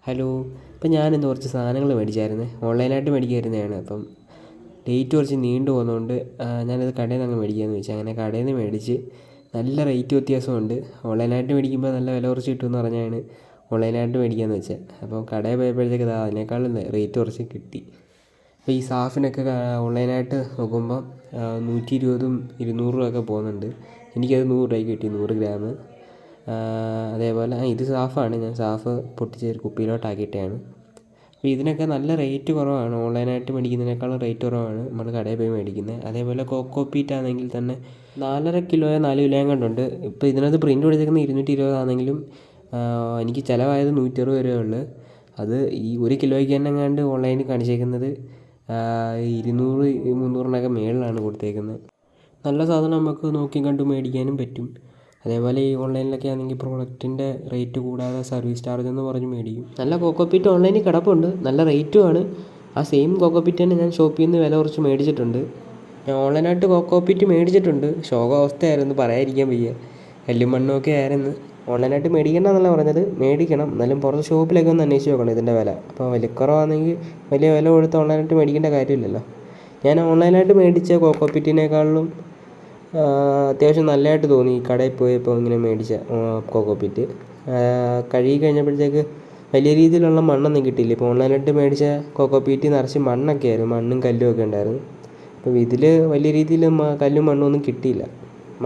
Hello. ഇപ്പം ഞാനിന്ന് കുറച്ച് സാധനങ്ങൾ മേടിച്ചായിരുന്നേ. ഓൺലൈനായിട്ട് മേടിക്കായിരുന്നതാണ്. അപ്പം ഡേറ്റ് കുറച്ച് നീണ്ടു പോകുന്നതുകൊണ്ട് ഞാനത് കടയിൽ നിന്ന് അങ്ങ് മേടിക്കാമെന്ന് വെച്ചു. അങ്ങനെ കടയിൽ നിന്ന് മേടിച്ച് നല്ല റേറ്റ് വ്യത്യാസമുണ്ട്. ഓൺലൈനായിട്ട് മേടിക്കുമ്പോൾ നല്ല വില കുറച്ച് കിട്ടുമെന്ന് പറഞ്ഞാണ് ഓൺലൈനായിട്ട് മേടിക്കാമെന്ന് വെച്ചത്. അപ്പോൾ കടയിൽ പോയപ്പോഴത്തേക്ക് അതിനേക്കാളും റേറ്റ് കുറച്ച് കിട്ടി. അപ്പോൾ ഈ സാഫിനൊക്കെ ഓൺലൈനായിട്ട് നോക്കുമ്പം 120 200 ഒക്കെ പോകുന്നുണ്ട്. എനിക്കത് 100 രൂപയ്ക്ക് കിട്ടി, 100 ഗ്രാം. അതേപോലെ ഇത് സാഫാണ്. ഞാൻ സാഫ് പൊട്ടിച്ച് ഒരു കുപ്പിയിലോട്ടാക്കിയിട്ടാണ്. അപ്പോൾ ഇതിനൊക്കെ നല്ല റേറ്റ് കുറവാണ്. ഓൺലൈനായിട്ട് മേടിക്കുന്നതിനേക്കാളും റേറ്റ് കുറവാണ് നമ്മൾ കടയിൽ പോയി മേടിക്കുന്നത്. അതേപോലെ കോക്കോപീറ്റ് ആണെങ്കിൽ തന്നെ 4.5 കിലോയോ 4 കിലോയും കണ്ടുണ്ട്. ഇപ്പോൾ ഇതിനകത്ത് പ്രിൻ്റ് കൊടുത്തേക്കുന്നത് 220 ആണെങ്കിലും എനിക്ക് ചിലവായത് 160 രൂപയേ ഉള്ളൂ. അത് ഈ 1 കിലോയ്ക്ക് തന്നെ എങ്ങാണ്ട് ഓൺലൈനിൽ കാണിച്ചേക്കുന്നത് 200 300 മേളിലാണ് കൊടുത്തേക്കുന്നത്. നല്ല സാധനം നമുക്ക് നോക്കി കണ്ട് മേടിക്കാനും പറ്റും. അതേപോലെ ഈ ഓൺലൈനിലൊക്കെ ആണെങ്കിൽ പ്രോഡക്റ്റിൻ്റെ റേറ്റ് കൂടാതെ സർവീസ് ചാർജ് എന്ന് പറഞ്ഞ് മേടിക്കും. നല്ല കോക്കോപീറ്റ് ഓൺലൈനിൽ കിടപ്പുണ്ട്, നല്ല റേറ്റുമാണ്. ആ സെയിം കോക്കോപീറ്റ് തന്നെ ഞാൻ ഷോപ്പിൽ നിന്ന് വില കുറച്ച് മേടിച്ചിട്ടുണ്ട്. ഞാൻ ഓൺലൈനായിട്ട് കോക്കോപീറ്റ് മേടിച്ചിട്ടുണ്ട്. ശോകാവസ്ഥയായിരുന്നു, പറയാതിരിക്കാൻ വയ്യ. കല്ലും മണ്ണുമൊക്കെ ആയിരുന്നു. ഓൺലൈനായിട്ട് മേടിക്കണമെന്നല്ല പറഞ്ഞത്, മേടിക്കണം. എന്നാലും പുറത്ത് ഷോപ്പിലൊക്കെ ഒന്ന് അന്വേഷിച്ച് നോക്കണം ഇതിൻ്റെ വില. അപ്പോൾ വിലക്കുറവാണെങ്കിൽ വലിയ വില കൊടുത്ത് ഓൺലൈനായിട്ട് മേടിക്കേണ്ട കാര്യമില്ലല്ലോ. ഞാൻ ഓൺലൈനായിട്ട് മേടിച്ച കോക്കോപീറ്റിനേക്കാളും അത്യാവശ്യം നല്ലതായിട്ട് തോന്നി ഈ കടയിൽ പോയപ്പോൾ ഇങ്ങനെ മേടിച്ച കോക്കോപീറ്റ്. കഴുകി കഴിഞ്ഞപ്പോഴത്തേക്ക് വലിയ രീതിയിലുള്ള മണ്ണൊന്നും കിട്ടിയില്ല. ഇപ്പോൾ ഓൺലൈനായിട്ട് മേടിച്ച കോക്കോപീറ്റ് നിറച്ച് മണ്ണൊക്കെ ആയിരുന്നു, മണ്ണും കല്ലും ഒക്കെ ഉണ്ടായിരുന്നു. അപ്പോൾ ഇതിൽ വലിയ രീതിയിൽ കല്ലും മണ്ണും ഒന്നും കിട്ടിയില്ല.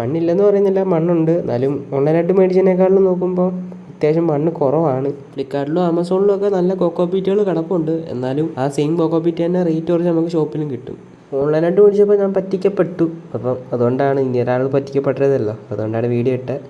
മണ്ണില്ലെന്ന് പറയുന്നില്ല, മണ്ണുണ്ട്. എന്നാലും ഓൺലൈനായിട്ട് മേടിച്ചതിനേക്കാളും നോക്കുമ്പോൾ അത്യാവശ്യം മണ്ണ് കുറവാണ്. ഫ്ലിപ്കാർട്ടിലും ആമസോണിലും ഒക്കെ നല്ല കോക്കോപീറ്റുകൾ കിടപ്പുണ്ട്. എന്നാലും ആ സെയിം കോക്കോപീറ്റ് തന്നെ റേറ്റ് കുറച്ച് നമുക്ക് ഷോപ്പിലും കിട്ടും. ഓൺലൈനായിട്ട് മേടിച്ചപ്പോൾ ഞാൻ പറ്റിക്കപ്പെട്ടു. അപ്പം അതുകൊണ്ടാണ്, ഇനി ഒരാൾ പറ്റിക്കപ്പെട്ടതല്ലോ, അതുകൊണ്ടാണ് വീഡിയോ ഇട്ടത്.